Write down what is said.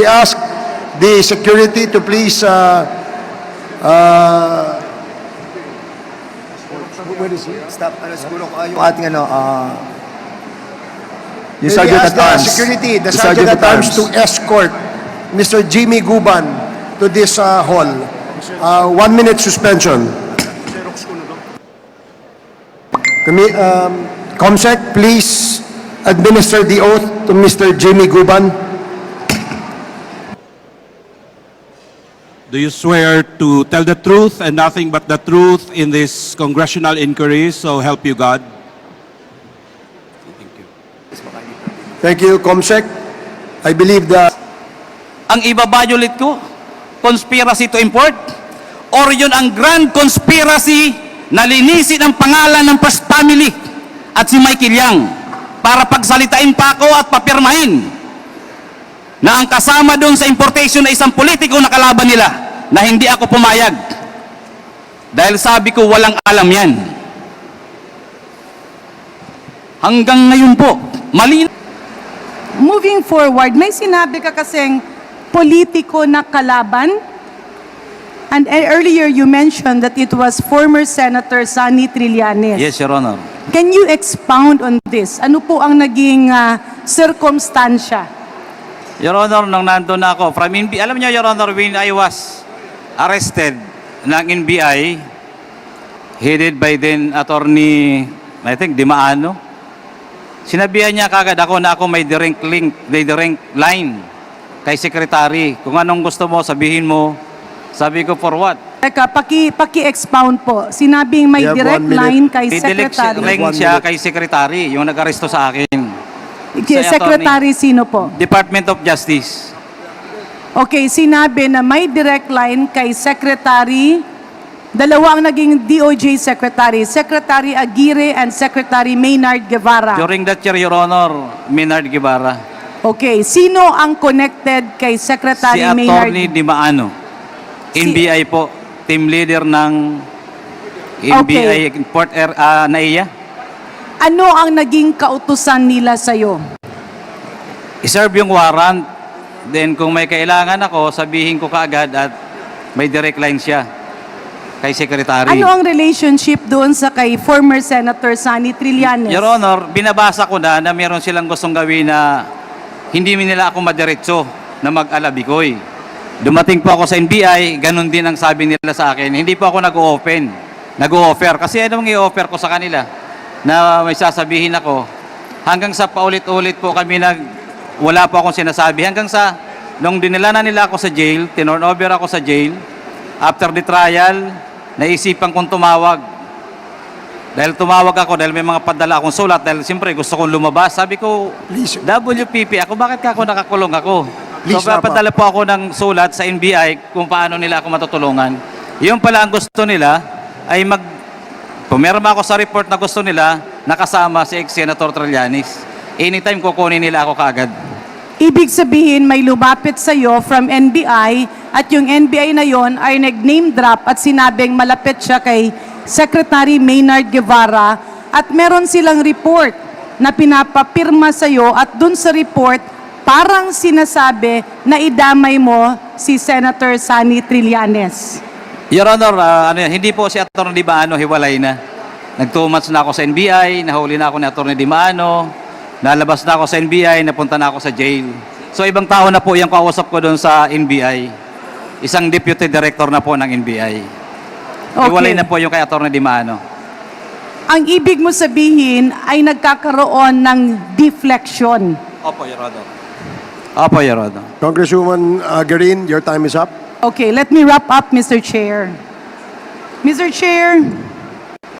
I ask the security to please where is he? Stop, siguro yung ating May we ask the security, the Sergeant at Arms to escort Mr. Jimmy Guban to this hall. 1 minute suspension. Comsec, please administer the oath to Mr. Jimmy Guban. Do you swear to tell the truth and nothing but the truth in this congressional inquiry, so help you God? Thank you. Thank you, Comsec. I believe that Ang ibabayulit ko, conspiracy to import, or yun ang grand conspiracy na linisin ang pangalan ng First Family at si Michael Yang para pagsalitain pa ako at papirmahin na ang kasama doon sa importation na isang politiko na kalaban nila na hindi ako pumayag. Dahil sabi ko walang alam yan. Hanggang ngayon po, mali. Moving forward, may sinabi ka kasing politiko na kalaban. And earlier you mentioned that it was former Senator Sonny Trillanes. Yes, Your Honor. Can you expound on this? Ano po ang naging circumstansya? Your Honor, nung nandun ako, from NBI, alam niyo, Your Honor, when I was arrested ng NBI, headed by then Attorney, I think, Dimaano, sinabihan niya kagad ako na ako may direct link, may direct line kay Secretary. Kung anong gusto mo, sabihin mo. Sabi ko, for what? Teka, paki-expound po. Sinabing may You have direct 1 minute. line kay May direct Secretary. line siya kay Secretary, yung nag-aresto sa akin. Secretary sino po? Department of Justice. Okay, sinabi na may direct line kay Secretary, dalawa ang naging DOJ Secretary, Secretary Aguirre and Secretary Maynard Guevara. During that year, Your Honor, Maynard Guevara. Okay, sino ang connected kay Secretary Si Maynard? Attorney Dimaano. NBI po, team leader ng NBI Port NAIA. Ano ang naging kautusan nila sa'yo? I-serve yung warrant. Then kung may kailangan ako, sabihin ko kaagad at may direct line siya kay Secretary. Ano ang relationship doon sa kay former Senator Sonny Trillanes? Your Honor, binabasa ko na meron silang gustong gawin na hindi nila ako madiretso na mag-alabikoy. Dumating po ako sa NBI, ganun din ang sabi nila sa akin. Hindi po ako nag-o-offer. Kasi anong i-offer ko sa kanila na may sasabihin ako. Hanggang sa paulit-ulit po kami wala po akong sinasabi. Hanggang sa, nung dinala na nila ako sa jail, tinurn over ako sa jail, after the trial, naisipan kong tumawag. Dahil tumawag ako, dahil may mga padala akong sulat, dahil siyempre gusto kong lumabas. Sabi ko, Please. WPP, bakit ka ako nakakulong ako? Please, So, papadala po ako ng sulat sa NBI kung paano nila ako matutulungan. Yung pala ang gusto nila ay pumirma ako sa report na gusto nila, nakasama si ex-Senator Trillanes. Anytime kukunin nila ako kaagad. Ibig sabihin may lumapit sa'yo from NBI at yung NBI na yon ay nag-name drop at sinabing malapit siya kay Secretary Maynard Guevara at meron silang report na pinapapirma sa'yo at dun sa report parang sinasabi na idamay mo si Senator Sonny Trillanes. Your Honor, hindi po si Atty. Dimaano hiwalay na. Nag-2 months na ako sa NBI, nahuli na ako ni Atty. Dimaano, nalabas na ako sa NBI, napunta na ako sa jail. So ibang tao na po yung kausap ko doon sa NBI. Isang deputy director na po ng NBI. Okay. Hiwalay na po yung kay Atty. Dimaano. Ang ibig mo sabihin ay nagkakaroon ng deflection. Opo, Your Honor. Opo, Your Honor. Congresswoman Garin, your time is up. Okay, let me wrap up, Mr. Chair. Mr. Chair,